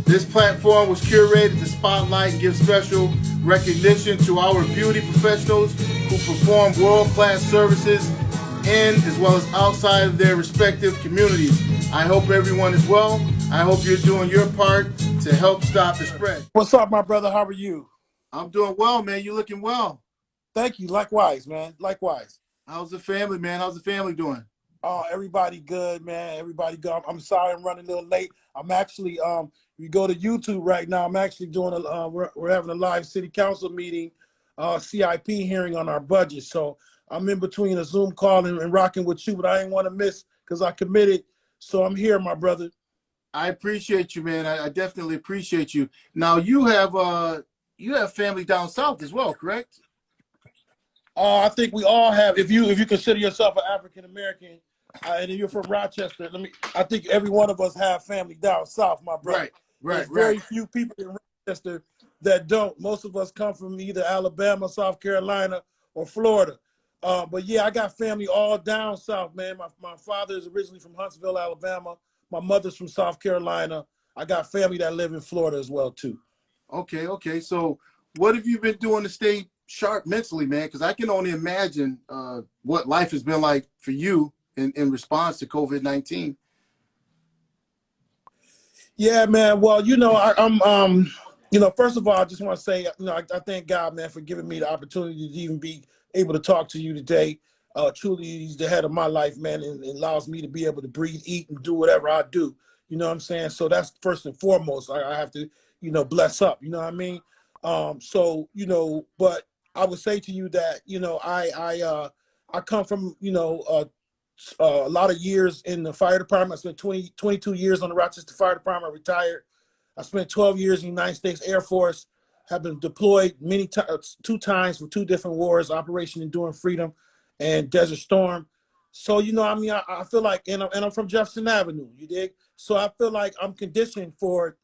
This platform was curated to spotlight and give special recognition to our beauty professionals who perform world-class services in as well as outside of their respective communities. I hope everyone is well. I hope you're doing your part to help stop the spread. What's up, my brother? How are you? I'm doing well, man. You looking well. Thank you. Likewise, man. Likewise. How's the family, man? How's the family doing? Everybody good, man. Everybody good. I'm sorry I'm running a little late. I'm actually you go to YouTube right now. I'm actually doing we're having a live city council meeting, CIP hearing on our budget. So I'm in between a Zoom call and rocking with you, but I didn't want to miss because I committed. So I'm here, my brother. I appreciate you, man. I definitely appreciate you. Now you have family down south as well, correct? I think we all have. If you consider yourself an African American, and you're from Rochester, I think every one of us have family down south, my brother. There's very few people in Rochester that don't. Most of us come from either Alabama, South Carolina, or Florida. But yeah, I got family all down south, man. My father is originally from Huntsville, Alabama. My mother's from South Carolina. I got family that live in Florida as well too. Okay. So what have you been doing to stay sharp mentally, man? Because I can only imagine what life has been like for you in response to COVID-19. Yeah, man. Well, first of all, I just want to say, I thank God, man, for giving me the opportunity to even be able to talk to you today. Truly, he's the head of my life, man, and allows me to be able to breathe, eat, and do whatever I do. You know what I'm saying? So that's first and foremost. I have to, bless up. You know what I mean? But I would say to you that, I come from, a lot of years in the fire department. I spent 22 years on the Rochester Fire Department. I retired. I spent 12 years in the United States Air Force. Have been deployed many times, 2 times for 2 different wars: Operation Enduring Freedom and Desert Storm. So I feel like, and I'm from Jefferson Avenue. You dig? So I feel like I'm conditioned for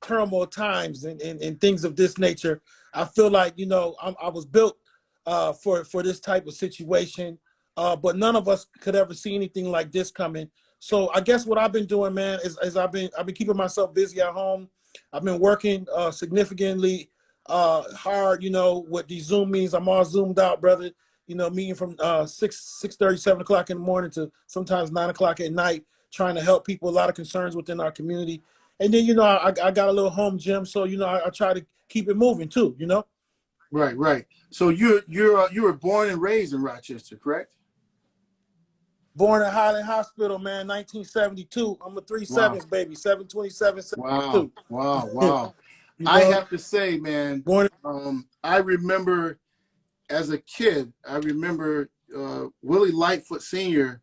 turmoil times and things of this nature. I feel like I was built for this type of situation. But none of us could ever see anything like this coming. So I guess what I've been doing, man, is I've been keeping myself busy at home. I've been working significantly hard. What these Zoom means. I'm all zoomed out, brother. Meeting from 6:30, 7 o'clock in the morning to sometimes 9 o'clock at night, trying to help people. A lot of concerns within our community. And then I got a little home gym, so I try to keep it moving too. Right. So you were born and raised in Rochester, correct? Born at Highland Hospital, man, 1972. I'm a 3/7 baby, 7/27, Wow. 72. I have to say, man, Born. I remember as a kid, Willie Lightfoot Sr.,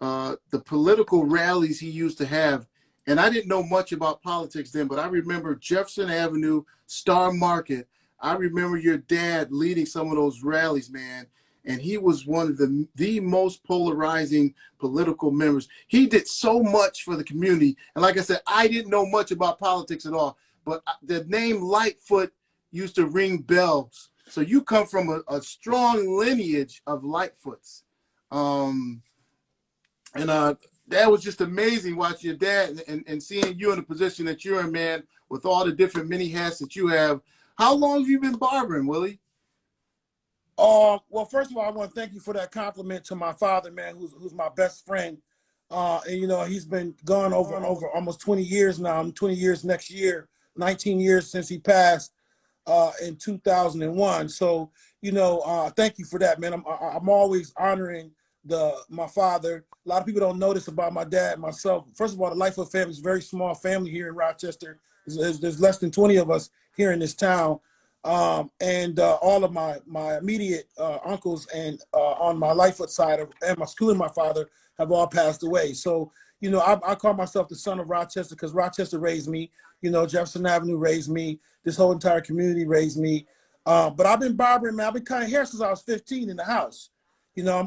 the political rallies he used to have. And I didn't know much about politics then, but I remember Jefferson Avenue, Star Market. I remember your dad leading some of those rallies, man. And he was one of the most polarizing political members. He did so much for the community. And like I said, I didn't know much about politics at all, but the name Lightfoot used to ring bells. So you come from a strong lineage of Lightfoots. That was just amazing watching your dad and seeing you in the position that you're in, man, with all the different many hats that you have. How long have you been barbering, Willie? Well, first of all, I want to thank you for that compliment to my father, man, who's my best friend. And he's been gone over almost 20 years now. I'm 20 years next year, 19 years since he passed in 2001. So, thank you for that, man. I'm always honoring my father. A lot of people don't know this about my dad and myself. First of all, the Lightfoot family is a very small family here in Rochester. There's less than 20 of us here in this town. And all of my immediate uncles and on my Lightfoot side and including my father have all passed away. So, I call myself the son of Rochester because Rochester raised me. Jefferson Avenue raised me. This whole entire community raised me. But I've been barbering, man. I've been cutting hair since I was 15 in the house.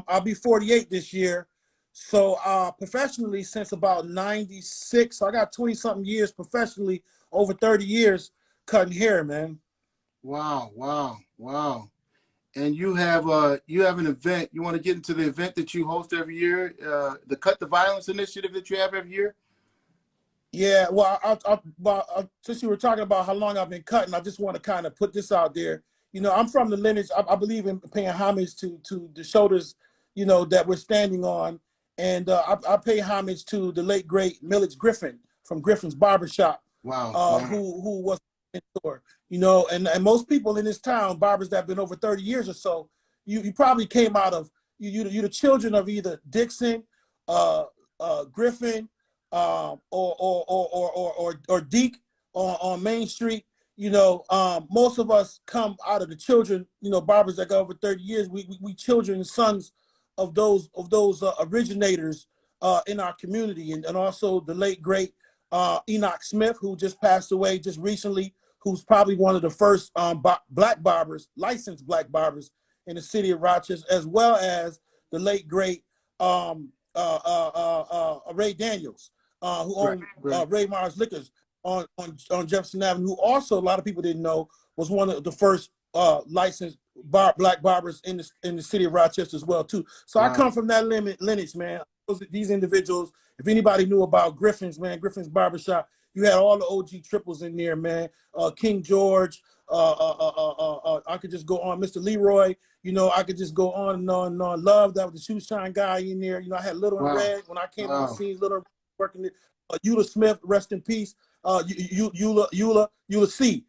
I'll be 48 this year. So professionally since about 96. So I got 20-something years professionally, over 30 years cutting hair, man. Wow. And you have an event. You want to get into the event that you host every year, the Cut the Violence initiative that you have every year? Yeah, well, since you were talking about how long I've been cutting, I just want to kind of put this out there. You know, I'm from the lineage. I believe in paying homage to the shoulders, you know, that we're standing on, and I pay homage to the late great Millage Griffin from Griffin's Barbershop, Wow, wow, who was a mentor. You know, and most people in this town, barbers that have been over 30 years or so, you probably came out of you the children of either Dixon, uh, Griffin, or Deke on Main Street. You know, most of us come out of the children, you know, barbers that got over 30 years. We children and sons of those originators in our community, and also the late great Enoch Smith, who just passed away just recently, who's probably one of the first black barbers, licensed black barbers in the city of Rochester, as well as the late great Ray Daniels, who right, owned right. Ray Mars Liquors on Jefferson Avenue, who also a lot of people didn't know was one of the first licensed black barbers in the city of Rochester as well too. So I Wow, come from that lineage, man. These individuals, if anybody knew about Griffin's, man, Griffin's Barbershop, you had all the OG triples in there, man. King George, I could just go on. Mr. Leroy, you know, I could just go on and on and on. Love, that was the shoe shine guy in there. You know, I had Little and wow, Red when I came on the wow, scene. Little working it. Eula Smith, rest in peace. Eula C.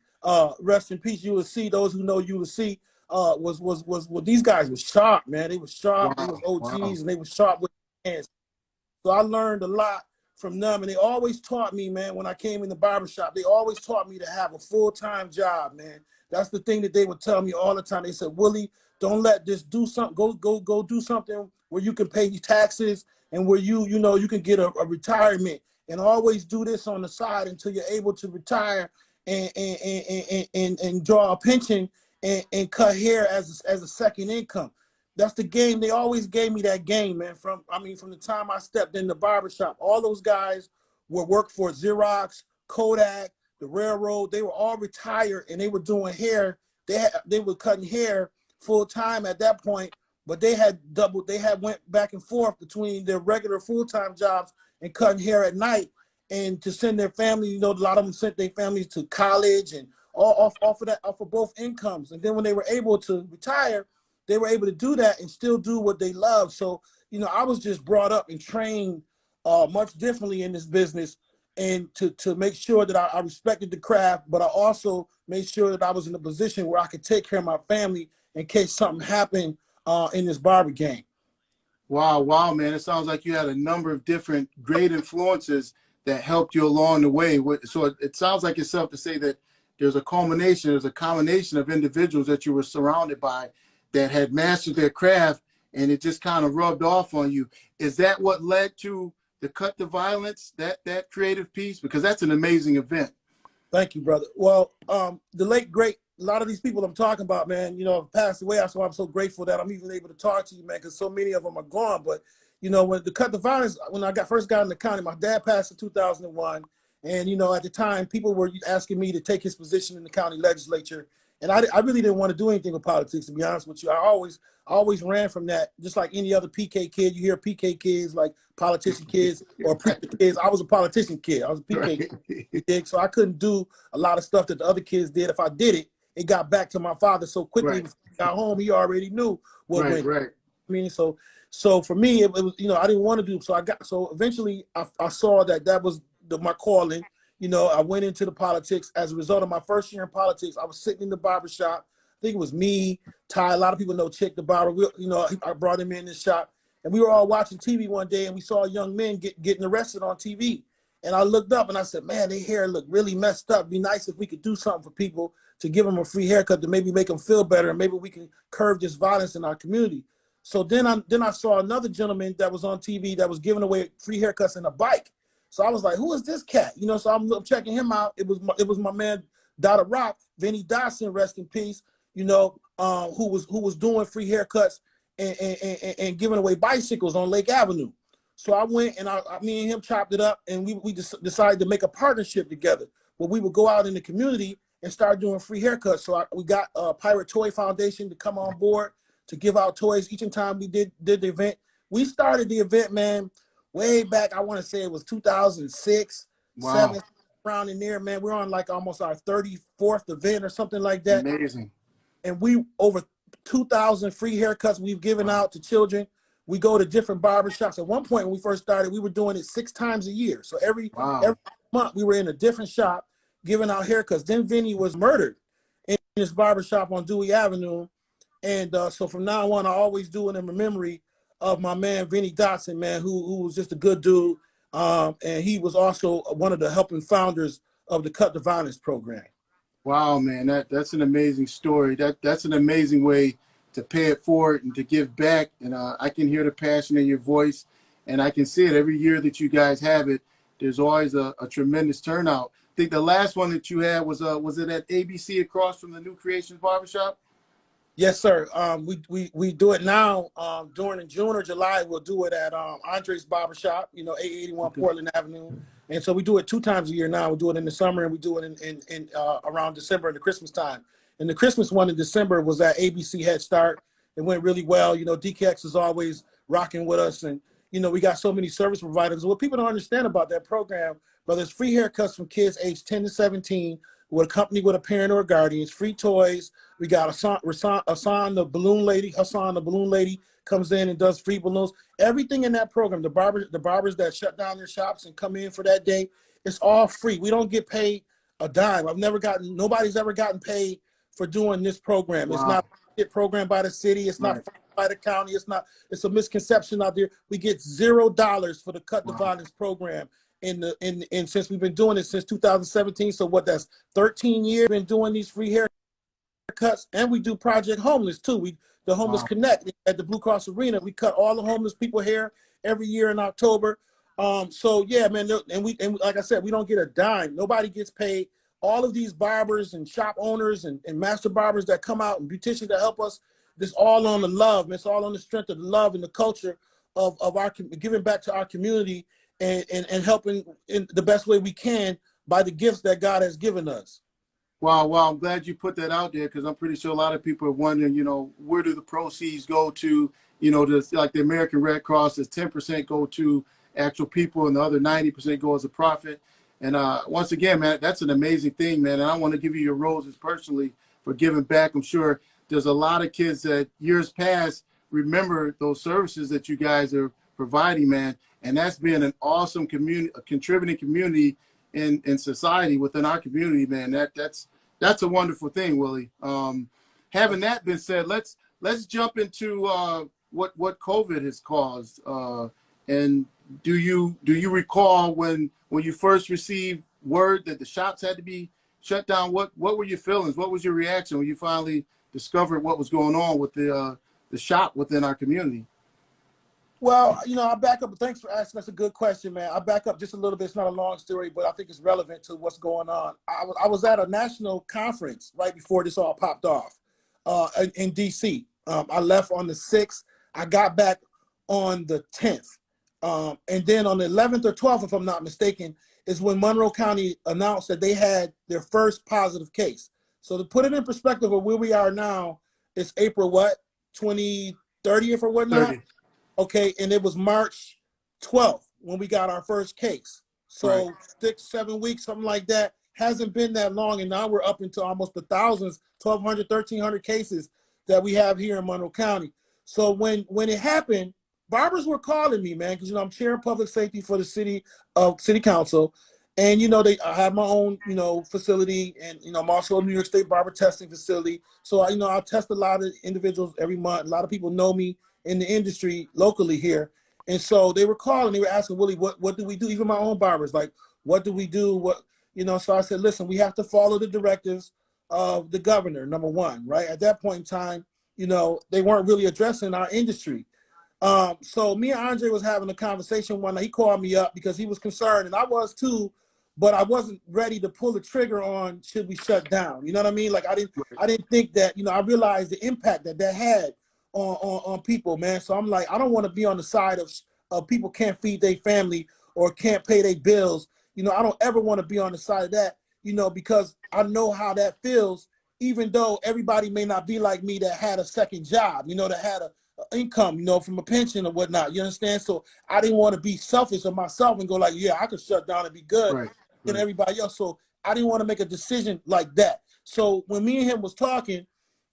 Rest in peace, Eula C. Those who know Eula C. Was well, these guys were sharp, man. They were sharp. They was wow, wow. OGs and they were sharp with hands. So I learned a lot from them, and they always taught me, man, when I came in the barbershop, they always taught me to have a full-time job, man. That's the thing that they would tell me all the time. They said, Willie, don't let this do something. Go do something where you can pay your taxes and where you know, you can get a retirement, and always do this on the side until you're able to retire and draw a pension and cut hair as a second income. That's the game. They always gave me that game, man. From the time I stepped in the barbershop, all those guys were work for Xerox, Kodak, the railroad. They were all retired and they were doing hair. They were cutting hair full time at that point, but they had went back and forth between their regular full time jobs and cutting hair at night, and to send their family. You know, a lot of them sent their families to college and all off of both incomes. And then when they were able to retire, they were able to do that and still do what they love. So, you know, I was just brought up and trained much differently in this business, and to make sure that I respected the craft, but I also made sure that I was in a position where I could take care of my family in case something happened in this barber game. Wow, wow, man. It sounds like you had a number of different great influences that helped you along the way. So it sounds like yourself to say that there's a combination of individuals that you were surrounded by that had mastered their craft, and it just kind of rubbed off on you. Is that what led to the Cut the Violence, that creative piece? Because that's an amazing event. Thank you, brother. Well, the late great, a lot of these people I'm talking about, man, you know, have passed away. So I'm so grateful that I'm even able to talk to you, man, because so many of them are gone. But you know, when the Cut the Violence, when I first got in the county, my dad passed in 2001, and you know, at the time, people were asking me to take his position in the county legislature, and I really didn't want to do anything with politics, to be honest with you. I always ran from that, just like any other PK kid. You hear PK kids like politician kids or preacher kids. I was a politician kid. I was a PK Right, kid, so I couldn't do a lot of stuff that the other kids did. If I did it, it got back to my father so quickly. right, Before he got home, he already knew what right, went. right. I mean, so for me, it was, you know, I didn't want to do. So eventually I saw that was my calling. You know, I went into the politics as a result of my first year in politics. I was sitting in the barbershop. I think it was me, Ty. A lot of people know Chick the barber. You know, I brought him in the shop, and we were all watching TV one day, and we saw young men getting arrested on TV. And I looked up and I said, man, their hair look really messed up. It'd be nice if we could do something for people to give them a free haircut to maybe make them feel better, and maybe we can curb this violence in our community. So then I saw another gentleman that was on TV that was giving away free haircuts in a bike. So I was like, who is this cat? You know, so I'm checking him out. It was my man Dada Rock, Vinny Dodson, rest in peace. You know, who was doing free haircuts and giving away bicycles on Lake Avenue. So I went and me and him chopped it up, and we just decided to make a partnership together where we would go out in the community and start doing free haircuts. So we got Pirate Toy Foundation to come on board to give out toys each and time we did the event. We started the event, man, way back. I want to say it was 2006. Wow. around in there, man. We're on like almost our 34th event or something like that. Amazing. And we over 2,000 free haircuts we've given out to children. We go to different barbershops. At one point when we first started, we were doing it 6 times a year. So every Wow. month we were in a different shop giving out haircuts. Then Vinny was murdered in his barbershop on Dewey Avenue. And so from now on, I always do it in memory of my man, Vinny Dotson, man, who was just a good dude. And he was also one of the helping founders of the Cut the Violence program. Wow, man, that's an amazing story. That's an amazing way to pay it forward and to give back. And I can hear the passion in your voice, and I can see it every year that you guys have it. There's always a tremendous turnout. I think the last one that you had was it at ABC across from the New Creations Barbershop? Yes, sir. We do it now. During June or July, we'll do it at Andre's Barbershop, 881 Okay. Portland Avenue. And so we do it 2 times a year now. We do it in the summer, and we do it in around December and the Christmas time. And the Christmas one in December was at ABC Head Start. It went really well. DKX is always rocking with us, and we got so many service providers. What people don't understand about that program, brother, it's free haircuts from kids aged 10 to 17 with a company with a parent or a guardian. It's free toys. We got Hassan, the balloon lady, comes in and does free balloons. Everything in that program, the barbers that shut down their shops and come in for that day, it's all free. We don't get paid a dime. Nobody's ever gotten paid for doing this program. Wow. It's not a program by the city. It's not by the county. It's a misconception out there. We get $0 for the Cut the Violence program. And since we've been doing it since 2017, so that's 13 years been doing these free haircuts, and we do Project Homeless too. The Homeless Connect at the Blue Cross Arena. We cut all the homeless people hair every year in October. So yeah, man, and like I said, we don't get a dime. Nobody gets paid. All of these barbers and shop owners and master barbers that come out and beauticians that help us, this all on the love. It's all on the strength of the love and the culture of our giving back to our community. And helping in the best way we can by the gifts that God has given us. Wow, I'm glad you put that out there, because I'm pretty sure a lot of people are wondering, where do the proceeds go to? Like the American Red Cross, is 10% go to actual people and the other 90% go as a profit. And once again, man, that's an amazing thing, man. And I want to give you your roses personally for giving back. I'm sure there's a lot of kids that years past remember those services that you guys are providing, man. And that's been an awesome community, a contributing community in society within our community, man. That's a wonderful thing, Willie. Having that been said, let's jump into what COVID has caused. And do you recall when you first received word that the shops had to be shut down? What were your feelings? What was your reaction when you finally discovered what was going on with the shop within our community? Well, I back up. Thanks for asking. That's a good question, man. I back up just a little bit. It's not a long story, but I think it's relevant to what's going on. I was at a national conference right before this all popped off in D.C. I left on the 6th. I got back on the 10th. And then on the 11th or 12th, if I'm not mistaken, is when Monroe County announced that they had their first positive case. So to put it in perspective of where we are now, it's April 2030th or whatnot? 30. Okay, and it was March 12th when we got our first case. So 6-7 weeks, something like that. Hasn't been that long, and now we're up into almost the thousands, 1,200, 1,300 cases that we have here in Monroe County. So when it happened, barbers were calling me, man, because I'm chair of public safety for the city council, and I have my own facility, and I'm also a New York State barber testing facility. So I test a lot of individuals every month. A lot of people know me in the industry locally here. And so they were calling, they were asking, Willie, what do we do? Even my own barbers, like, what do we do? So I said, listen, we have to follow the directives of the governor, number one, right? At that point in time, they weren't really addressing our industry. So me and Andre was having a conversation one night. He called me up because he was concerned, and I was too, but I wasn't ready to pull the trigger on should we shut down. You know what I mean? Like I didn't think that, I realized the impact that had on people, man. So I'm like, I don't want to be on the side of people can't feed their family or can't pay their bills. I don't ever want to be on the side of that, because I know how that feels, even though everybody may not be like me that had a second job, that had a income, from a pension or whatnot. You understand? So I didn't want to be selfish of myself and go like, yeah, I could shut down and be good. Right. than everybody else. So I didn't want to make a decision like that. So when me and him was talking,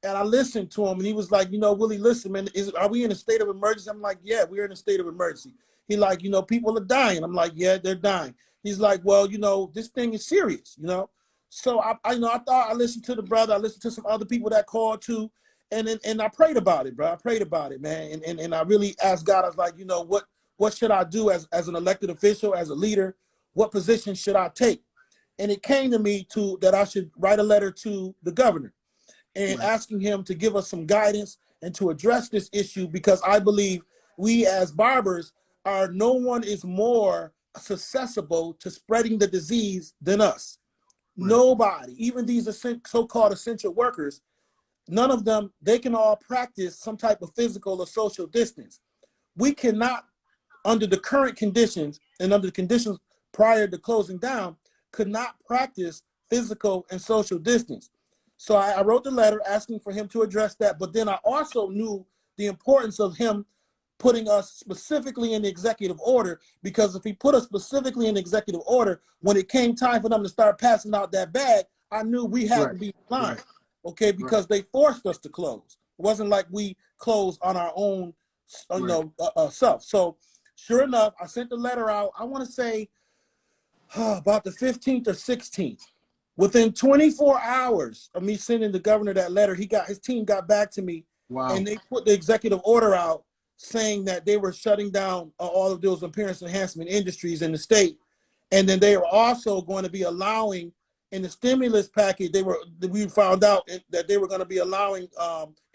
and I listened to him, and he was like, Willie, listen, man, are we in a state of emergency? I'm like, yeah, we're in a state of emergency. He like, people are dying. I'm like, yeah, they're dying. He's like, well, this thing is serious, So I thought I listened to the brother. I listened to some other people that called too. And I prayed about it, bro. I prayed about it, man. And I really asked God, I was like, what should I do as an elected official, as a leader? What position should I take? And it came to me that I should write a letter to the governor and asking him to give us some guidance and to address this issue, because I believe we as barbers no one is more susceptible to spreading the disease than us. Right. Nobody, even these so-called essential workers, none of them, they can all practice some type of physical or social distance. We cannot, under the current conditions and under the conditions prior to closing down, could not practice physical and social distance. So I wrote the letter asking for him to address that, but then I also knew the importance of him putting us specifically in the executive order, because if he put us specifically in the executive order, when it came time for them to start passing out that bag, I knew we had to be in line, okay, because they forced us to close. It wasn't like we closed on our own, self. So sure enough, I sent the letter out, I want to say about the 15th or 16th. Within 24 hours of me sending the governor that letter, his team got back to me. Wow. And they put the executive order out saying that they were shutting down all of those appearance enhancement industries in the state. And then they were also going to be allowing, in the stimulus package, we found out that they were going to be allowing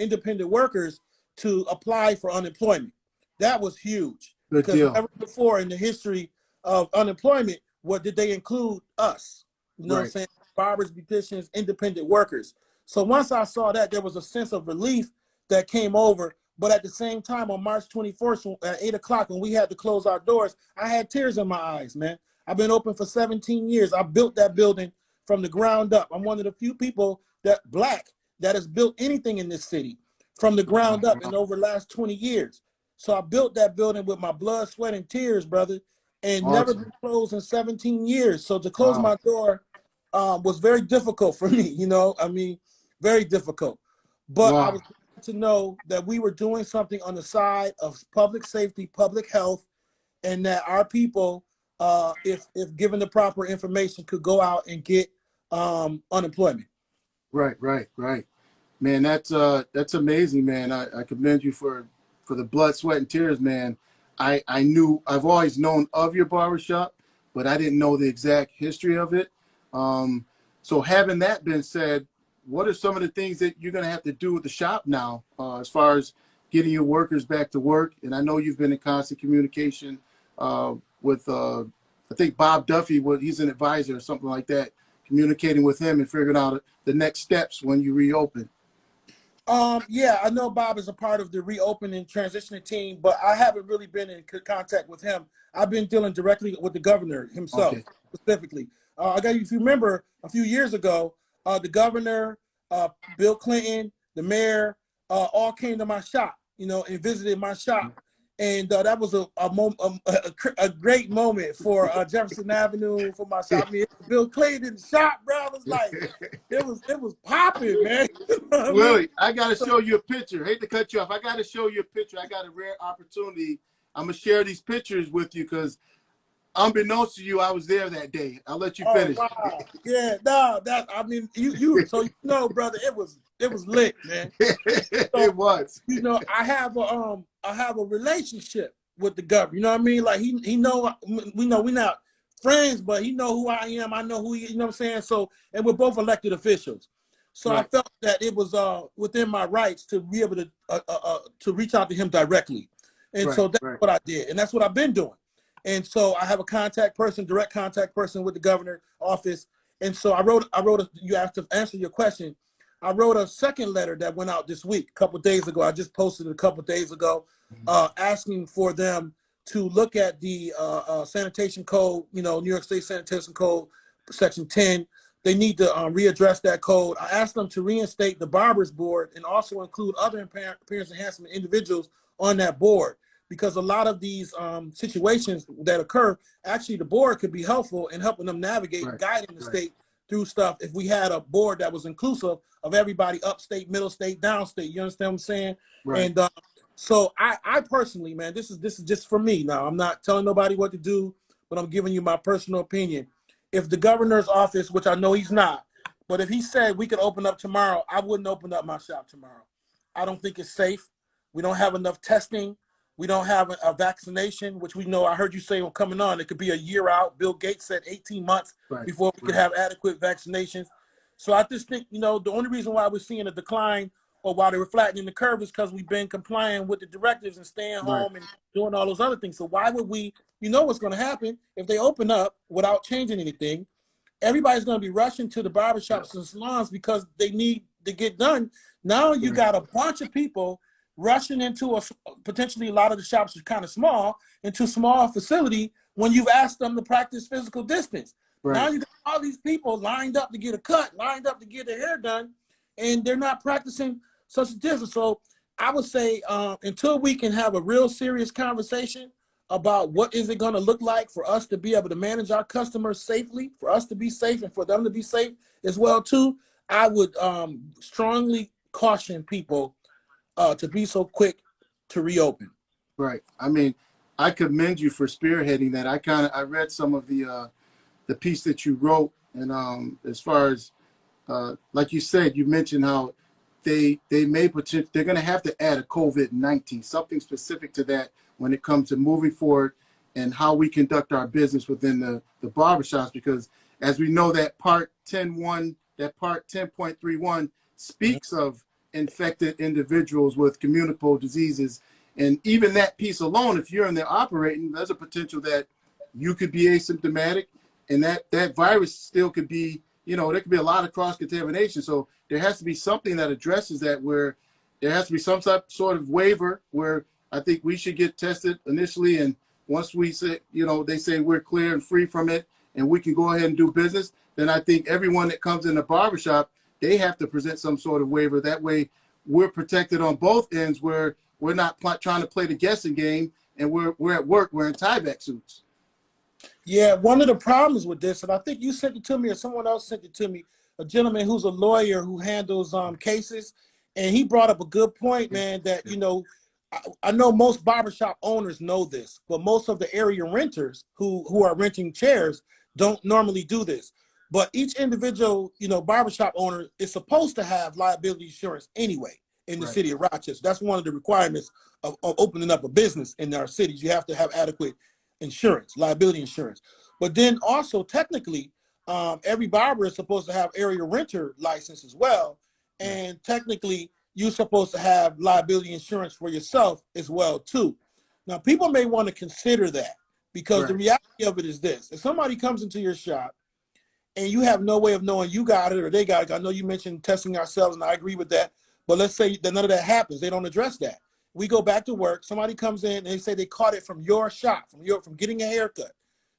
independent workers to apply for unemployment. That was huge. Good deal. Because never before in the history of unemployment, what did they include us? You know what I'm saying? Barbers, beauticians, independent workers. So once I saw that, there was a sense of relief that came over. But at the same time, on March 24th at 8 o'clock, when we had to close our doors, I had tears in my eyes, man. I've been open for 17 years. I built that building from the ground up. I'm one of the few people Black that has built anything in this city from the ground up in over the last 20 years. So I built that building with my blood, sweat, and tears, brother, and never been closed in 17 years. So to close my door was very difficult for me, very difficult. But I was glad to know that we were doing something on the side of public safety, public health, and that our people, if given the proper information, could go out and get unemployment. Right. Man, that's amazing, man. I commend you for the blood, sweat, and tears, man. I've always known of your barbershop, but I didn't know the exact history of it. So having that been said, what are some of the things that you're going to have to do with the shop now, as far as getting your workers back to work? And I know you've been in constant communication with, I think Bob Duffy, he's an advisor or something like that, communicating with him and figuring out the next steps when you reopen. Yeah, I know Bob is a part of the reopening transitioning team, but I haven't really been in contact with him. I've been dealing directly with the governor himself, specifically. If you remember, a few years ago, the governor, Bill Clinton, the mayor, all came to my shop, and visited my shop. And that was a great moment for Jefferson Avenue, for my shop. I mean, Bill Clinton in the shop, bro. It was like, it was popping, man. Willie, I got to show you a picture. Hate to cut you off. I got to show you a picture. I got a rare opportunity. I'm going to share these pictures with you because unbeknownst to you, I was there that day. I'll let you finish. Wow. Yeah, no, so brother, it was lit, man. It was. I have a relationship with the governor. You know what I mean? Like we know we're not friends, but he know who I am. I know who he is, you know what I'm saying? So, and we're both elected officials. So I felt that it was within my rights to be able to reach out to him directly. And so that's what I did. And that's what I've been doing. And so I have a direct contact person with the governor's office. And so you have to answer your question. I wrote a second letter that went out this week, a couple of days ago. I just posted it a couple of days ago, asking for them to look at the sanitation code, New York State Sanitation Code, Section 10. They need to readdress that code. I asked them to reinstate the Barbers Board and also include other appearance enhancement individuals on that board, because a lot of these situations that occur, actually the board could be helpful in helping them navigate, guiding the state through stuff if we had a board that was inclusive of everybody, upstate, middle state, downstate. You understand what I'm saying? Right. And so I personally, man, this is just for me. Now, I'm not telling nobody what to do, but I'm giving you my personal opinion. If the governor's office, which I know he's not, but if he said we could open up tomorrow, I wouldn't open up my shop tomorrow. I don't think it's safe. We don't have enough testing. We don't have a vaccination, which we know, I heard you say coming on, it could be a year out. Bill Gates said 18 months before we could have adequate vaccinations. So I just think, you know, the only reason why we're seeing a decline or why they were flattening the curve is because we've been complying with the directives and staying home and doing all those other things. So why would we, you know what's going to happen if they open up without changing anything? Everybody's going to be rushing to the barbershops and salons because they need to get done. Now you got a bunch of people rushing into potentially a lot of the shops are kind of small, into a small facility when you've asked them to practice physical distance. Now you got all these people lined up to get a cut, lined up to get their hair done, and they're not practicing social distance. So I would say until we can have a real serious conversation about what is it going to look like for us to be able to manage our customers safely, for us to be safe and for them to be safe as well too, I would strongly caution people to be so quick to reopen. Right. I mean, I commend you for spearheading that. I read some of the piece that you wrote, and as far as like you said, you mentioned how they're going to have to add a COVID-19, something specific to that when it comes to moving forward and how we conduct our business within the barbershops, because as we know, that part 10.31 speaks of infected individuals with communicable diseases. And even that piece alone, if you're in there operating, there's a potential that you could be asymptomatic, and that virus still could be, you know, there could be a lot of cross-contamination. So there has to be something that addresses that, where there has to be some sort of waiver where I think we should get tested initially. And once we say, you know, they say we're clear and free from it and we can go ahead and do business, then I think everyone that comes in the barbershop, they have to present some sort of waiver. That way we're protected on both ends, where we're not trying to play the guessing game and we're at work wearing tie-back suits. Yeah, one of the problems with this, and I think you sent it to me or someone else sent it to me, a gentleman who's a lawyer who handles cases, and he brought up a good point, man, that, you know, I know most barbershop owners know this, but most of the area renters who are renting chairs don't normally do this. But each individual, you know, barbershop owner is supposed to have liability insurance anyway in the city of Rochester. That's one of the requirements of opening up a business in our cities. You have to have adequate insurance, liability insurance. But then also technically, every barber is supposed to have area renter license as well. And technically, you're supposed to have liability insurance for yourself as well too. Now, people may want to consider that, because the reality of it is this: if somebody comes into your shop and you have no way of knowing you got it or they got it, I know you mentioned testing ourselves, and I agree with that, but let's say that none of that happens. They don't address that. We go back to work. Somebody comes in and they say they caught it from your shop, from getting a haircut.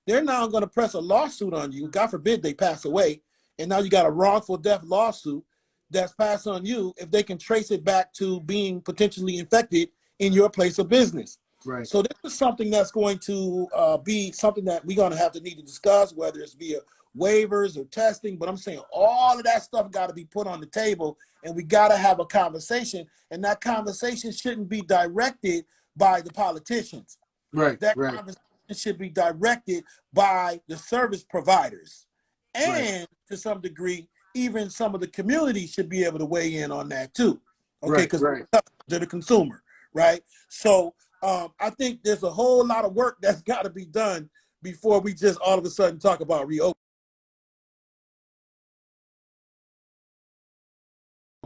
They're now going to press a lawsuit on you. God forbid they pass away, and now you got a wrongful death lawsuit that's passed on you if they can trace it back to being potentially infected in your place of business. Right. So this is something that's going to be something that we're going to have to need to discuss, whether it's via waivers or testing. But I'm saying all of that stuff got to be put on the table, and we got to have a conversation. And that conversation shouldn't be directed by the politicians. Right. That conversation should be directed by the service providers. And to some degree, even some of the community should be able to weigh in on that too. Okay, because to the consumer, right? So I think there's a whole lot of work that's got to be done before we just all of a sudden talk about reopening.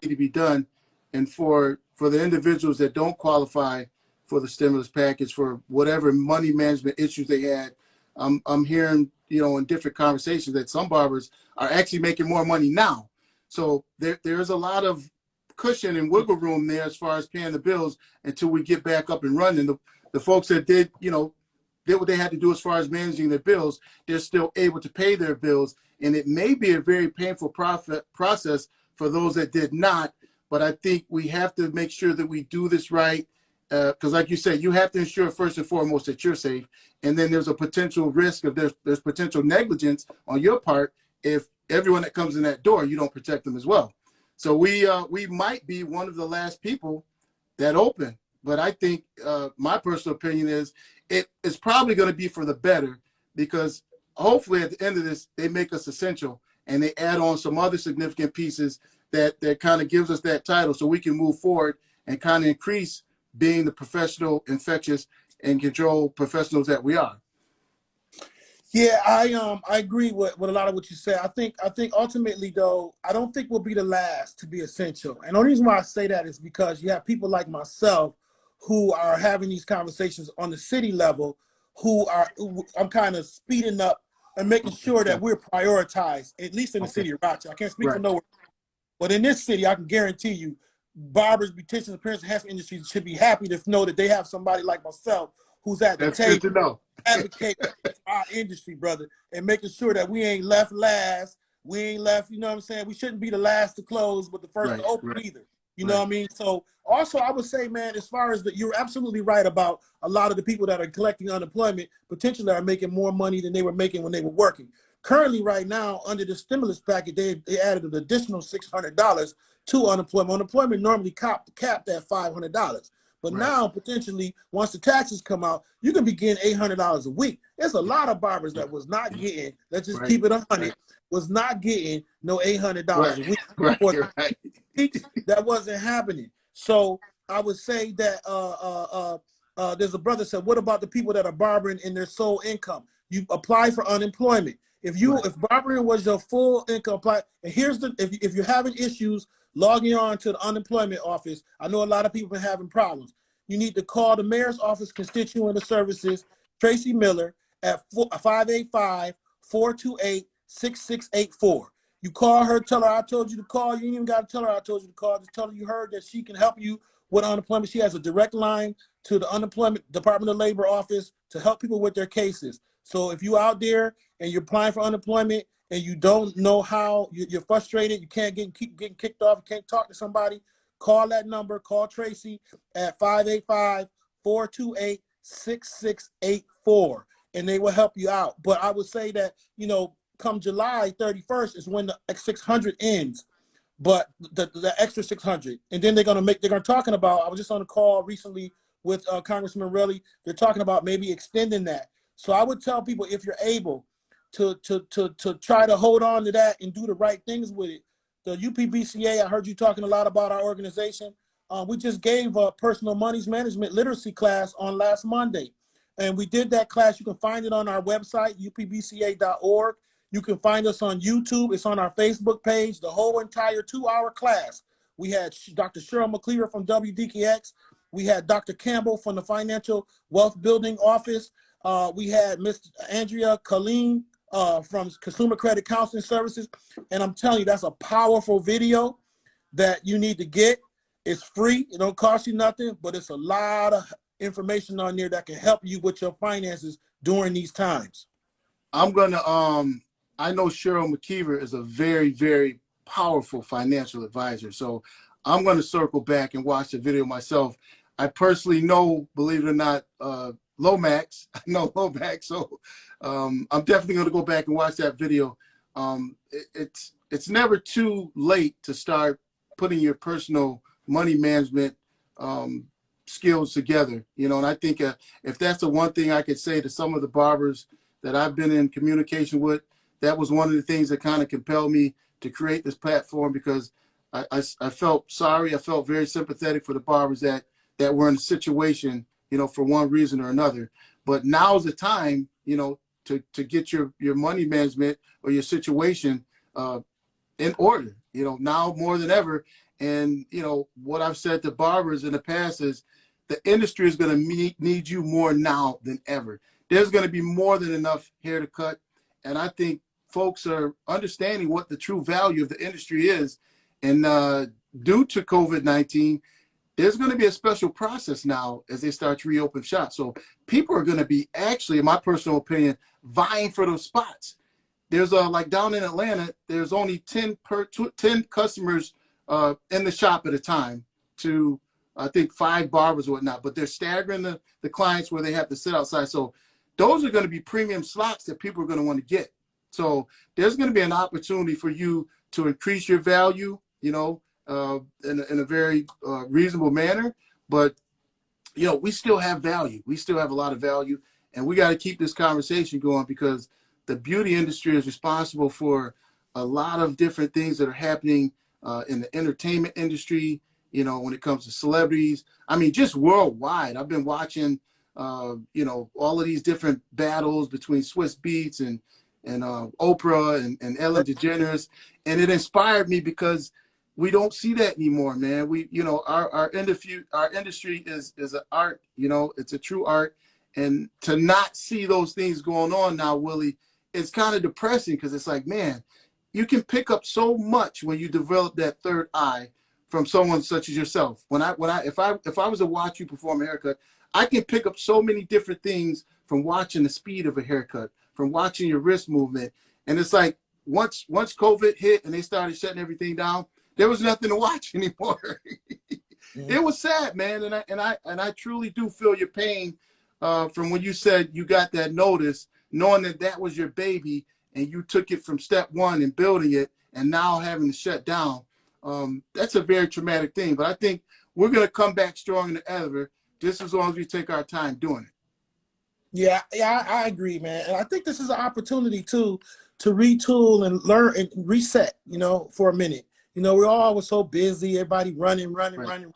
To be done, and for the individuals that don't qualify for the stimulus package, for whatever money management issues they had, I'm hearing, you know, in different conversations that some barbers are actually making more money now. So there's a lot of cushion and wiggle room there as far as paying the bills until we get back up and running. The folks that did what they had to do as far as managing their bills, they're still able to pay their bills. And it may be a very painful process for those that did not, but I think we have to make sure that we do this right. because like you said, you have to ensure first and foremost that you're safe, and then there's a potential risk of there's potential negligence on your part if everyone that comes in that door, you don't protect them as well. So we might be one of the last people that open, but I think my personal opinion is it's probably going to be for the better, because hopefully at the end of this they make us essential and they add on some other significant pieces that kind of gives us that title so we can move forward and kind of increase being the professional infectious and control professionals that we are. Yeah, I agree with a lot of what you said. I think ultimately though, I don't think we'll be the last to be essential. And the only reason why I say that is because you have people like myself who are having these conversations on the city level, I'm kind of speeding up and making sure that we're prioritized, at least in the city of Rochester. I can't speak for nowhere, but in this city, I can guarantee you, barbers, beauticians, appearance enhancement industries should be happy to know that they have somebody like myself who's at the table. Good to know. Advocate for our industry, brother, and making sure that we ain't left last. We ain't left, you know what I'm saying? We shouldn't be the last to close, but the first to open either. You know what I mean? So also I would say, man, as far as you're absolutely right about a lot of the people that are collecting unemployment potentially are making more money than they were making when they were working. Currently, right now, under the stimulus package, they added an additional $600 to unemployment. Unemployment normally capped at $500. But now, potentially, once the taxes come out, you can be getting $800 a week. There's a lot of barbers that was not getting, let's just keep it 100, was not getting no $800 a week. That wasn't happening. So I would say that there's a brother said, what about the people that are barbering in their sole income? You apply for unemployment. If barbering was your full income, apply. And here's if you're having issues logging on to the unemployment office, I know a lot of people are having problems. You need to call the mayor's office, constituent services, Tracy Miller, at 585-428-6684. You call her, tell her I told you to call. You ain't even got to tell her I told you to call. Just tell her you heard that she can help you with unemployment. She has a direct line to the unemployment Department of Labor office to help people with their cases. So if you're out there and you're applying for unemployment and you don't know how, you're frustrated, you can't keep getting kicked off, you can't talk to somebody, call that number, call Tracy at 585-428-6684, and they will help you out. But I would say that, come July 31st is when the 600 ends, but the extra 600. And then they're talking about, I was just on a call recently with Congressman Relly, they're talking about maybe extending that. So I would tell people, if you're able to try to hold on to that and do the right things with it. The UPBCA, I heard you talking a lot about our organization. We just gave a personal monies management literacy class on last Monday. And we did that class. You can find it on our website, upbca.org. You can find us on YouTube. It's on our Facebook page, the whole entire 2-hour class. We had Dr. Cheryl McCleaver from WDKX. We had Dr. Campbell from the Financial Wealth Building Office. We had Ms. Andrea Colleen from Consumer Credit Counseling Services. And I'm telling you, that's a powerful video that you need to get. It's free. It don't cost you nothing, but it's a lot of information on there that can help you with your finances during these times. I know Cheryl McKeever is a very, very powerful financial advisor. So I'm going to circle back and watch the video myself. I personally know, believe it or not, Lomax. I know Lomax. So I'm definitely going to go back and watch that video. It's never too late to start putting your personal money management skills together, and I think if that's the one thing I could say to some of the barbers that I've been in communication with, that was one of the things that kind of compelled me to create this platform, because I felt sorry. I felt very sympathetic for the barbers that were in a situation, for one reason or another. But now's the time, to get your money management or your situation in order, now more than ever. And, what I've said to barbers in the past is the industry is going to need you more now than ever. There's going to be more than enough hair to cut. And I think folks are understanding what the true value of the industry is. And due to COVID-19, there's going to be a special process now as they start to reopen shops. So people are going to be actually, in my personal opinion, vying for those spots. There's like down in Atlanta, there's only 10 customers in the shop at a time to I think 5 barbers or whatnot, but they're staggering the clients where they have to sit outside. So those are going to be premium slots that people are going to want to get. So there's going to be an opportunity for you to increase your value, you know, in a very reasonable manner. But, you know, we still have value. We still have a lot of value. And we got to keep this conversation going, because the beauty industry is responsible for a lot of different things that are happening in the entertainment industry, you know, when it comes to celebrities. I mean, just worldwide. I've been watching, you know, all of these different battles between Swiss Beats and Oprah and Ellen DeGeneres. And it inspired me, because we don't see that anymore, man. We, you know, our industry is an art, you know, it's a true art. And to not see those things going on now, Willie, it's kind of depressing, because it's like, man, you can pick up so much when you develop that third eye from someone such as yourself. If I was to watch you perform a haircut, I can pick up so many different things from watching the speed of a haircut, from watching your wrist movement. And it's like, once COVID hit and they started shutting everything down, there was nothing to watch anymore. It was sad, man. And I truly do feel your pain from when you said you got that notice, knowing that that was your baby, and you took it from step one and building it, and now having to shut down. That's a very traumatic thing. But I think we're going to come back stronger than ever, just as long as we take our time doing it. Yeah, I agree, man. And I think this is an opportunity too to retool and learn and reset, you know, for a minute. You know, we're always so busy, everybody running. Right. And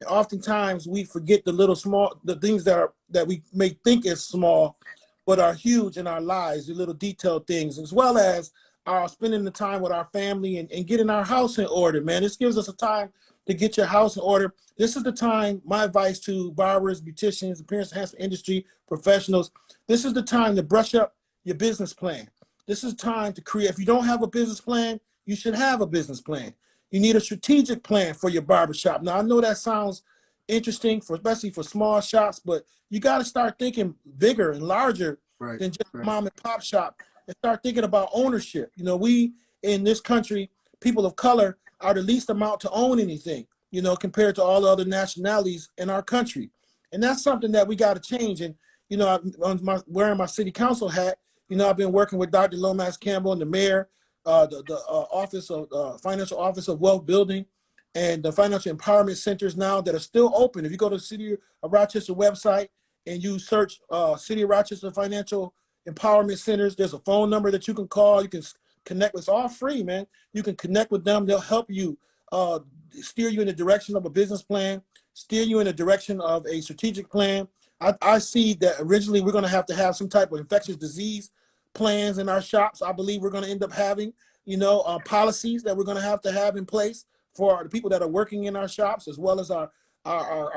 oftentimes we forget the things that we may think is small, but are huge in our lives, the little detailed things, as well as spending the time with our family and getting our house in order, man. This gives us a time to get your house in order. This is the time, my advice to barbers, beauticians, appearance enhancement industry professionals, this is the time to brush up your business plan. This is time to create. If you don't have a business plan, you should have a business plan. You need a strategic plan for your barbershop. Now, I know that sounds interesting, especially for small shops, but you got to start thinking bigger and larger than just a mom and pop shop, and start thinking about ownership. You know, we in this country, people of color, are the least amount to own anything, you know, compared to all the other nationalities in our country. And that's something that we got to change. And, you know, wearing my city council hat, you know, I've been working with Dr. Lomax Campbell and the mayor, the office of financial office of wealth building, and the financial empowerment centers now that are still open. If you go to the City of Rochester website and you search City of Rochester Financial Empowerment Centers, there's a phone number that you can call. You can connect. It's all free, man. You can connect with them. They'll help you steer you in the direction of a business plan, steer you in the direction of a strategic plan. I see that originally we're going to have some type of infectious disease plans in our shops. I believe we're going to end up having, you know, policies that we're going to have in place for the people that are working in our shops, as well as our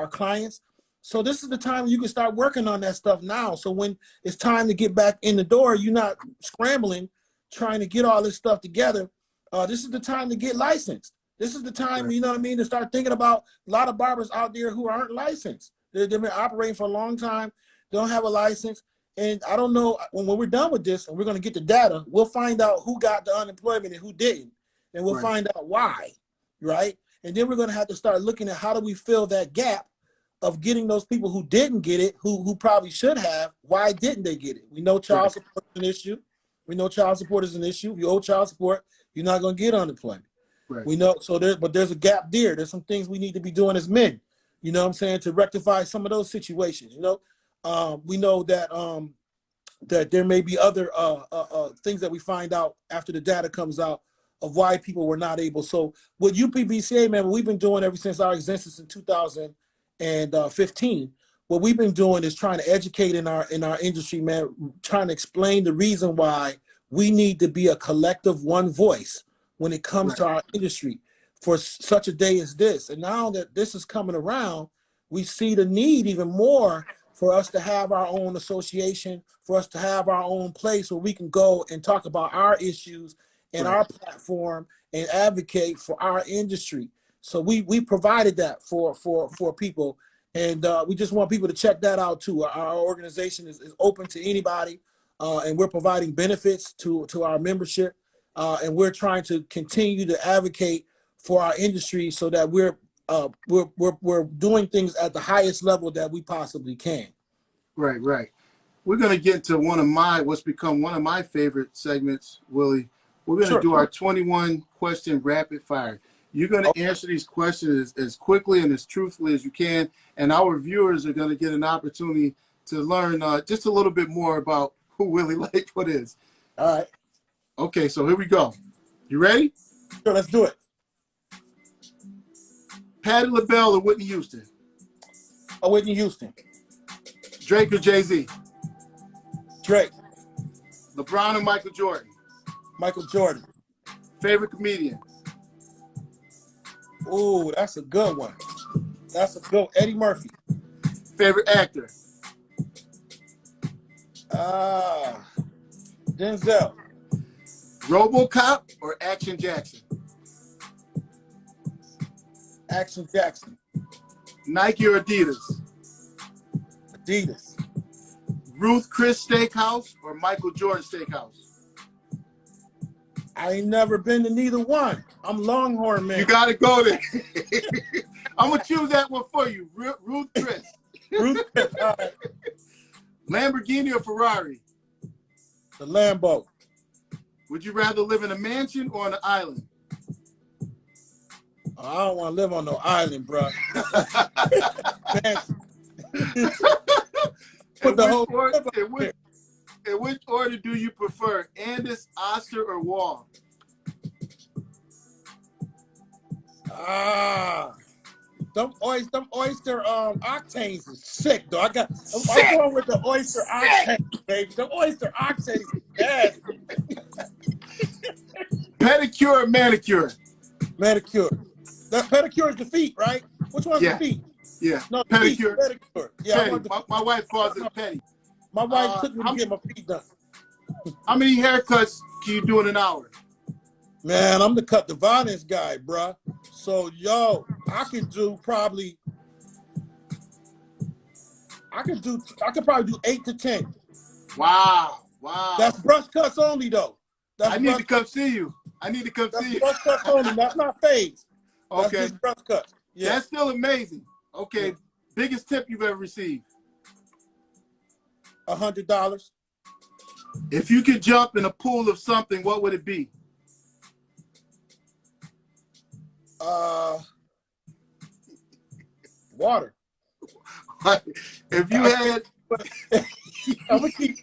clients. So this is the time you can start working on that stuff now. So when it's time to get back in the door, you're not scrambling, trying to get all this stuff together. This is the time to get licensed. This is the time, you know what I mean, to start thinking about a lot of barbers out there who aren't licensed. They've been operating for a long time, don't have a license. And I don't know, when we're done with this and we're going to get the data, we'll find out who got the unemployment and who didn't. And we'll find out why, right? And then we're going to have to start looking at how do we fill that gap of getting those people who didn't get it, who probably should have. Why didn't they get it? We know child support is an issue. We know child support is an issue. If you owe child support, you're not going to get unemployment. We know, so there's a gap there. There's some things we need to be doing as men, you know what I'm saying, to rectify some of those situations, you know. We know that that there may be other things that we find out after the data comes out of why people were not able. So with UPBCA, man, what we've been doing ever since our existence in 2015, what we've been doing is trying to educate in our industry, man, trying to explain the reason why we need to be a collective one voice when it comes to our industry for such a day as this. And now that this is coming around, we see the need even more for us to have our own association, for us to have our own place where we can go and talk about our issues and our platform and advocate for our industry. So we provided that for people, and we just want people to check that out too. Our organization is open to anybody, and we're providing benefits to our membership, and we're trying to continue to advocate for our industry so that we're we're doing things at the highest level that we possibly can. Right, right. We're gonna get into what's become one of my favorite segments, Willie. We're gonna Sure. do our 21 question rapid fire. You're gonna answer these questions as quickly and as truthfully as you can, and our viewers are gonna get an opportunity to learn just a little bit more about who Willie Lightfoot is. All right. Okay, so here we go. You ready? Sure, let's do it. Patti LaBelle or Whitney Houston? Whitney Houston. Drake or Jay-Z? Drake. LeBron or Michael Jordan? Michael Jordan. Favorite comedian? Ooh, that's a good one. That's a good Eddie Murphy. Favorite actor? Denzel. RoboCop or Action Jackson? Action Jackson. Nike or Adidas? Adidas. Ruth Chris Steakhouse or Michael Jordan Steakhouse? I ain't never been to neither one. I'm Longhorn, man. You got to go there. I'm going to choose that one for you. Ruth Chris. Ruth Chris. All right. Lamborghini or Ferrari? The Lambo. Would you rather live in a mansion or on an island? I don't want to live on no island, bro. In which order do you prefer, Andis, Oster, or Wall? Them oyster octanes is sick, though. I'm going with the oyster octanes, baby. The oyster octanes is bad. Pedicure or manicure? Manicure. The pedicure is the feet, right? Which one's the feet? Yeah. No, pedicure. Pedicure. Yeah, petty. My wife calls it petty. My wife took me to get my feet done. How many haircuts can you do in an hour? Man, I'm the cut the violence guy, bruh. So, I could probably do 8 to 10. Wow. That's brush cuts only, though. I need to come see you. Brush cuts only. That's not fades. That's Okay. just brush cuts. Yeah. That's still amazing. Okay. Yeah. Biggest tip you've ever received? $100. If you could jump in a pool of something, what would it be? Water. If you had, I'm gonna keep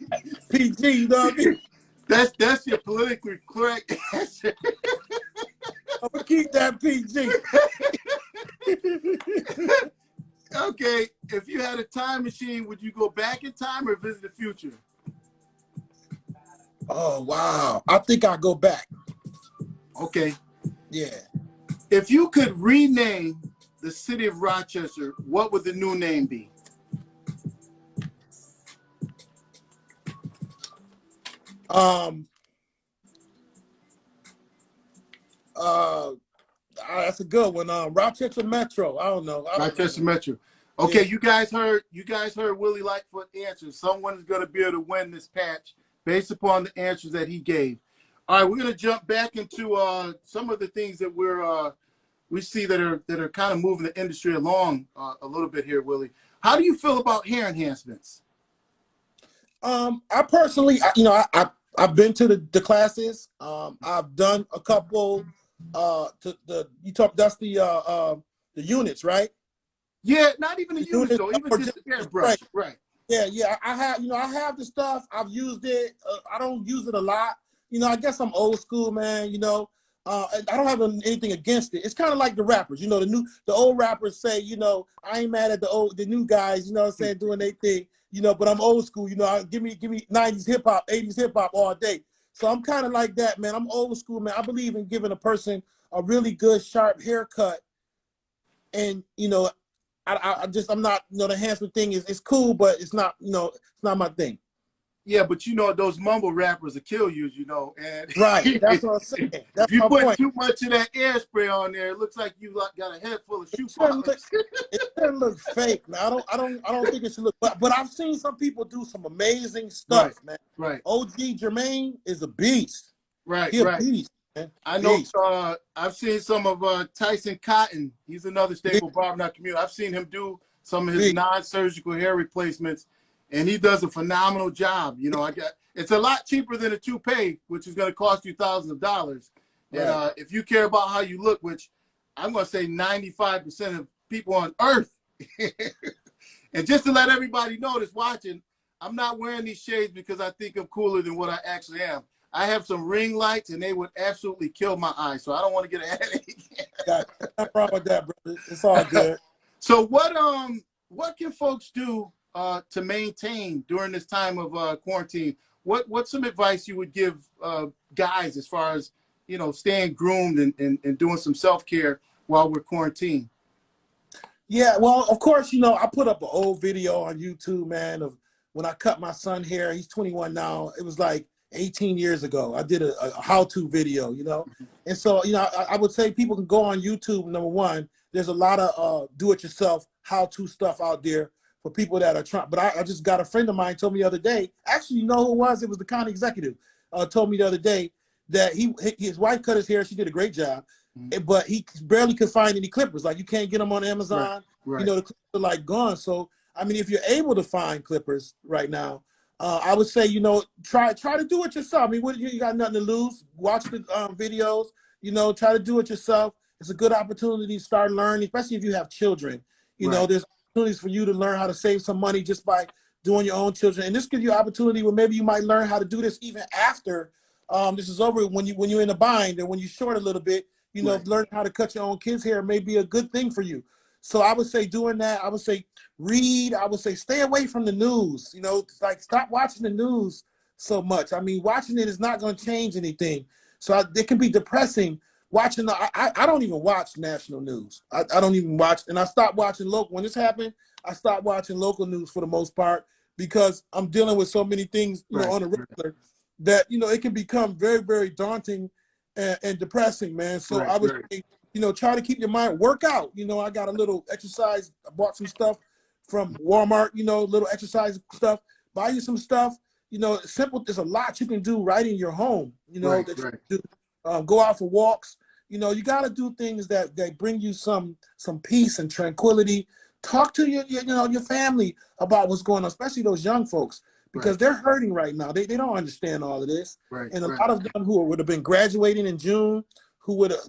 PG, you know what I mean? That's your politically correct answer. I'm gonna keep that PG. Okay, if you had a time machine, would you go back in time or visit the future? Oh wow! I think I'll go back. Okay. Yeah. If you could rename the city of Rochester, what would the new name be? That's a good one. Rochester Metro. I don't know. Rochester Metro. Okay, yeah. You guys heard Willie Lightfoot answer. Someone is going to be able to win this patch based upon the answers that he gave. All right, we're going to jump back into some of the things that we see that are kind of moving the industry along a little bit here, Willie. How do you feel about hair enhancements? I personally, I've been to the classes. I've done a couple. That's the units, right? Yeah, not even the units though. Even just the hairbrush, right? Yeah. I have the stuff. I've used it. I don't use it a lot. I guess I'm old school, man. I don't have anything against it. It's kind of like the rappers. The old rappers say, I ain't mad at the new guys. You know what I'm saying, doing their thing. But I'm old school. Give me 90s hip hop, 80s hip hop all day. So I'm kind of like that, man. I'm old school, man. I believe in giving a person a really good, sharp haircut. And, I'm not, the enhancement thing is cool, but it's not, it's not my thing. Yeah, but those mumble rappers will kill you, and right. That's what I'm saying. That's if you put point. Too much of that airspray on there, it looks like you got a head full of shoe polish. It doesn't look fake, man. I don't think it should look. But I've seen some people do some amazing stuff, man. Right. OG Jermaine is a beast. Right. He's a beast. man. I know Peace. I've seen some of Tyson Cotton. He's another staple barber in our community. I've seen him do some of his Peace. non-surgical hair replacements, and he does a phenomenal job. You know, it's a lot cheaper than a toupee, which is going to cost you thousands of dollars. And Right. if you care about how you look, which I'm going to say 95% of people on earth, and just to let everybody know that's watching, I'm not wearing these shades because I think I'm cooler than what I actually am. I have some ring lights, and they would absolutely kill my eyes, so I don't want to get a headache. Got nothing wrong with that, brother. It's all good. So what can folks do to maintain during this time of quarantine? What's some advice you would give guys as far as, you know, staying groomed and doing some self-care while we're quarantined? Yeah, well, of course, you know, I put up an old video on YouTube, man, of when I cut my son hair. He's 21 now. It was like 18 years ago. I did a how-to video, you know. And so, you know, I would say people can go on YouTube, number one. There's a lot of do-it-yourself how-to stuff out there for people that are trying. But I just got a friend of mine told me the other day, actually, you know who it was? It was the county executive. Told me the other day that his wife cut his hair. She did a great job. But he barely could find any clippers. Like, you can't get them on Amazon. Right. You know, the clippers are like gone. So, I mean, if you're able to find clippers right now, I would say, you know, try to do it yourself. I mean, you got nothing to lose. Watch the videos. You know, try to do it yourself. It's a good opportunity to start learning, especially if you have children. You know, there's opportunities for you to learn how to save some money just by doing your own children. And this gives you an opportunity where maybe you might learn how to do this even after this is over. When you're in a bind and when you're short a little bit. You know, learning how to cut your own kids' hair may be a good thing for you. So I would say doing that. I would say read. I would say stay away from the news. You know, like stop watching the news so much. I mean, watching it is not going to change anything. So it can be depressing. Watching I don't even watch national news. I don't even watch, and I stopped watching local. When this happened, I stopped watching local news for the most part because I'm dealing with so many things, you know, on a regular that, you know, it can become very, very daunting and depressing, man. So I would say, you know, try to keep your mind, work out. You know, I got a little exercise. I bought some stuff from Walmart, you know, little exercise stuff. Buy you some stuff. You know, simple. There's a lot you can do right in your home. You know, that you can do. Go out for walks. You know, you got to do things that bring you some peace and tranquility. Talk to your family about what's going on, especially those young folks. Because they're hurting right now. They don't understand all of this. And a lot of them who would have been graduating in June,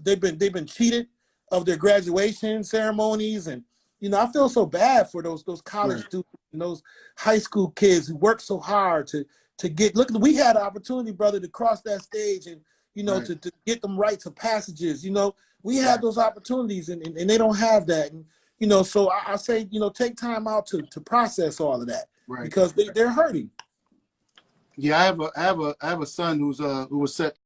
they've been cheated of their graduation ceremonies. And, you know, I feel so bad for those college students and those high school kids who work so hard to get, look, we had an opportunity, brother, to cross that stage and, you know, to get them rites of passages. You know, we had those opportunities and they don't have that. And, you know, so I say, you know, take time out to process all of that. Because they're hurting. Yeah, I have a son who was set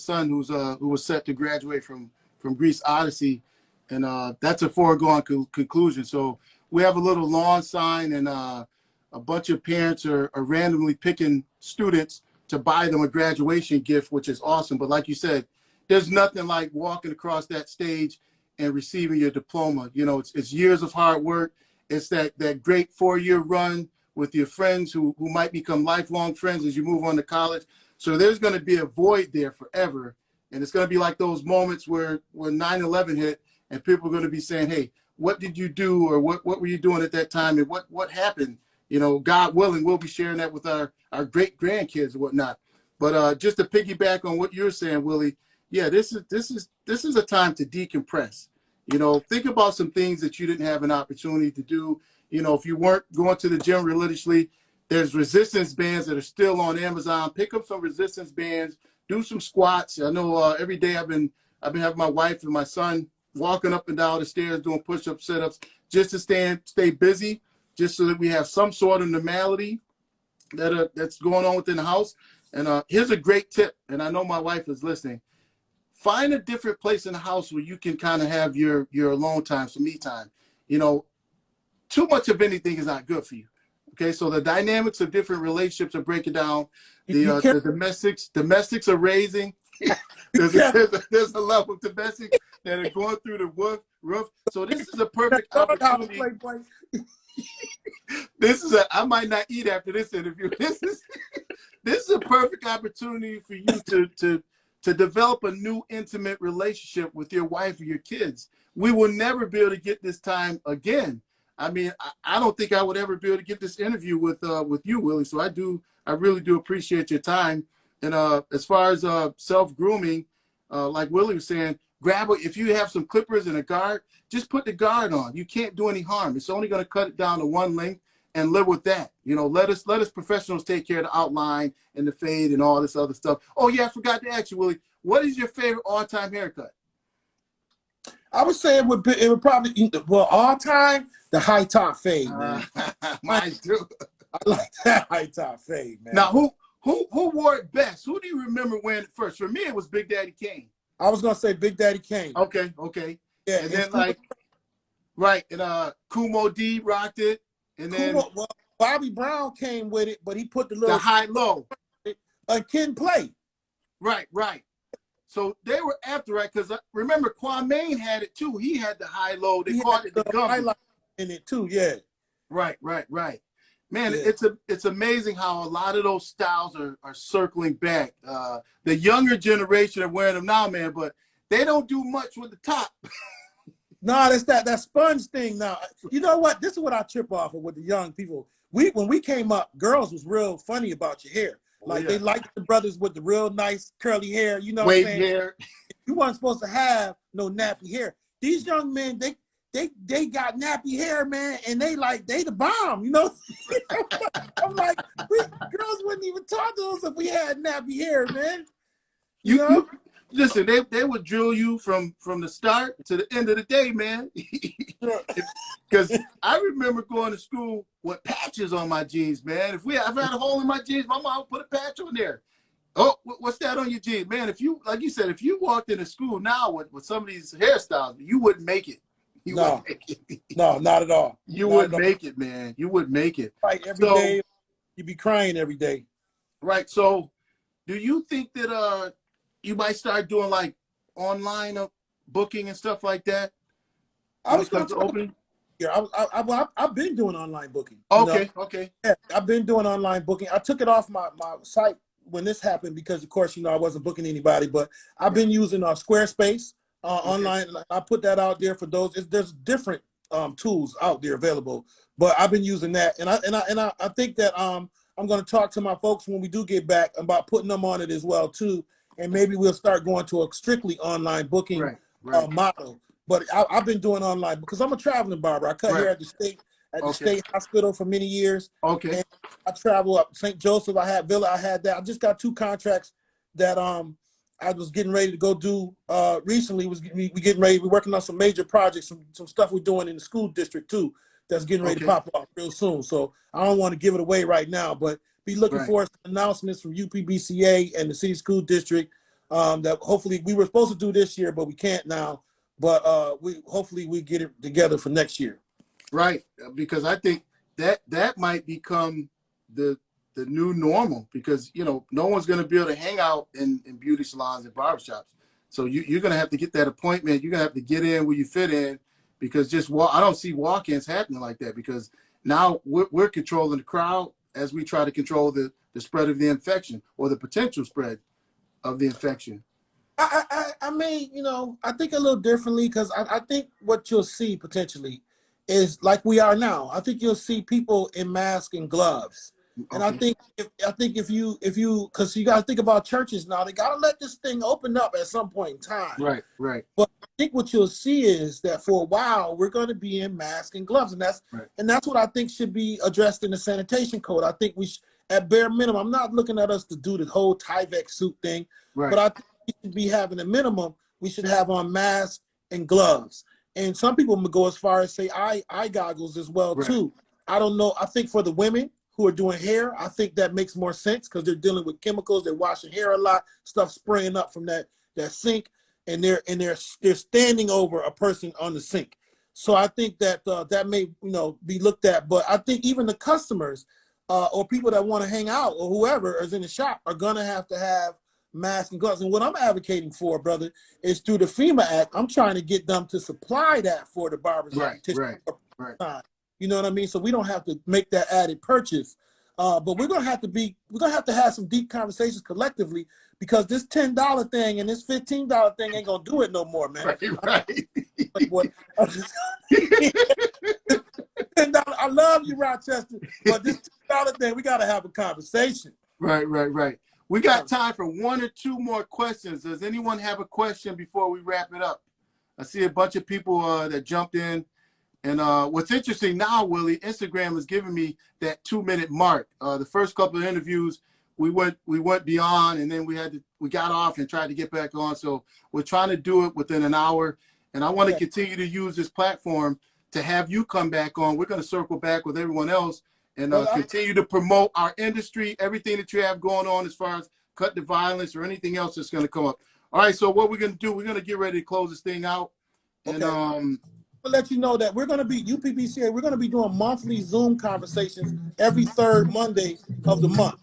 who was set to graduate from Greece Odyssey, and that's a foregone conclusion. So we have a little lawn sign, and a bunch of parents are randomly picking students to buy them a graduation gift, which is awesome. But like you said, there's nothing like walking across that stage and receiving your diploma. You know, it's years of hard work. It's that great 4-year run with your friends who might become lifelong friends as you move on to college. So there's going to be a void there forever. And it's going to be like those moments where when 9/11 hit and people are going to be saying, hey, what did you do? Or what were you doing at that time? And what happened? You know, God willing, we'll be sharing that with our great grandkids and whatnot. But just to piggyback on what you're saying, Willie, yeah, this is a time to decompress. You know, think about some things that you didn't have an opportunity to do. You know, if you weren't going to the gym religiously, there's resistance bands that are still on Amazon. Pick up some resistance bands, do some squats. I know every day I've been having my wife and my son walking up and down the stairs doing push-ups, sit-ups, just to stay busy, just so that we have some sort of normality that's going on within the house. And here's a great tip, and I know my wife is listening. Find a different place in the house where you can kind of have your alone time, some me time. You know, too much of anything is not good for you. Okay, so the dynamics of different relationships are breaking down. The domestics are raising. There's a level of domestic that are going through the roof. So this is a perfect opportunity. I might not eat after this interview. This is a perfect opportunity for you to develop a new intimate relationship with your wife or your kids. We will never be able to get this time again. I mean, I don't think I would ever be able to get this interview with you, Willie. So I really do appreciate your time. And as far as self-grooming, like Willie was saying, if you have some clippers and a guard, just put the guard on. You can't do any harm. It's only going to cut it down to one length and live with that. You know, let us professionals take care of the outline and the fade and all this other stuff. Oh yeah, I forgot to ask you, Willie, what is your favorite all-time haircut? I would say it would probably, well, all time, the high top fade, man. Mine too. I like that high top fade, man. Now, who wore it best? Who do you remember wearing it first? For me, it was Big Daddy Kane. I was gonna say Big Daddy Kane. Okay. Yeah, and then and Kumo D rocked it, and then well, Bobby Brown came with it, but he put the high low. Kid Play. Right. So they were after it because remember Kwame had it too. He had the high low. They called it the Gumby in it too. Yeah. Right. Man, yeah. It's amazing how a lot of those styles are circling back. The younger generation are wearing them now, man, but they don't do much with the top. No, that's that sponge thing. Now, you know what? This is what I trip off of with the young people. When we came up, girls was real funny about your hair. Like they liked the brothers with the real nice curly hair. You know what I'm saying? Hair. You weren't supposed to have no nappy hair. These young men, they got nappy hair, man, and they the bomb, you know? I'm like, girls wouldn't even talk to us if we had nappy hair, man. You know? Listen, they would drill you from the start to the end of the day, man. Because I remember going to school with patches on my jeans, man. If I had a hole in my jeans, my mom would put a patch on there. Oh, what's that on your jeans, man? If you, like you said, if you walked into school now with some of these hairstyles, you wouldn't make it. No, not at all. You wouldn't make it, man. You wouldn't make it. Right, every day, you'd be crying every day. Right. So, do you think that you might start doing like online booking and stuff like that? I was going to open. Yeah, I've been doing online booking. Okay. Yeah, I've been doing online booking. I took it off my site when this happened because, of course, I wasn't booking anybody. But I've been using Squarespace online. I put that out there for those. There's different tools out there available, but I've been using that, and I think that I'm going to talk to my folks when we do get back about putting them on it as well too, and maybe we'll start going to a strictly online booking model. But I've been doing online because I'm a traveling barber. I cut hair at the state hospital for many years. Okay. And I travel up St. Joseph. I had Villa. I had that. I just got 2 contracts that I was getting ready to go do recently. We getting ready. We're working on some major projects, some stuff we're doing in the school district too. That's getting ready to pop up real soon. So I don't want to give it away right now, but be looking for some announcements from UPBCA and the city school district that hopefully we were supposed to do this year, but we can't now. But hopefully we get it together for next year. Right, because I think that might become the new normal because, no one's going to be able to hang out in beauty salons and barbershops. So you're going to have to get that appointment. You're going to have to get in where you fit in because I don't see walk-ins happening like that because now we're controlling the crowd as we try to control the spread of the infection or the potential spread of the infection. I mean, I think a little differently because I think what you'll see potentially is like we are now. I think you'll see people in masks and gloves. And I think if you because you got to think about churches now, they got to let this thing open up at some point in time. Right. But I think what you'll see is that for a while we're going to be in masks and gloves, and that's what I think should be addressed in the sanitation code. I think at bare minimum, I'm not looking at us to do the whole Tyvek suit thing, but I think we should be having a minimum. We should have on masks and gloves, and some people would go as far as say eye goggles as well too. I don't know. I think for the women who are doing hair, I think that makes more sense because they're dealing with chemicals. They're washing hair a lot, stuff spraying up from that sink, and they're standing over a person on the sink. So I think that that may be looked at. But I think even the customers or people that want to hang out or whoever is in the shop are gonna have to have masks and gloves. And what I'm advocating for, brother, is through the FEMA Act, I'm trying to get them to supply that for the barbers. Right. You know what I mean? So we don't have to make that added purchase. But we're gonna have to have some deep conversations collectively, because this $10 thing and this $15 thing ain't gonna do it no more, man. Right. $10, I love you, Rochester, but this $10 thing, we gotta have a conversation. Right. We got time for one or two more questions. Does anyone have a question before we wrap it up? I see a bunch of people that jumped in. And what's interesting now, Willie, Instagram is giving me that 2-minute mark. The first couple of interviews, we went beyond, and then we got off and tried to get back on. So we're trying to do it within an hour. And I want to continue to use this platform to have you come back on. We're going to circle back with everyone else and continue to promote our industry, everything that you have going on as far as Cut the Violence or anything else that's going to come up. All right, so what we're going to do, we're going to get ready to close this thing out. And I'll let you know that we're going to be, UPBCA, we're going to be doing monthly Zoom conversations every third Monday of the month.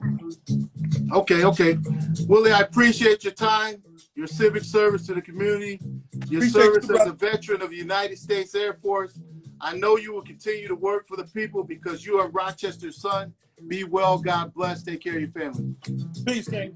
Okay. Willie, I appreciate your time, your civic service to the community, your service as a veteran of the United States Air Force. I know you will continue to work for the people because you are Rochester's son. Be well, God bless. Take care of your family. Peace, King.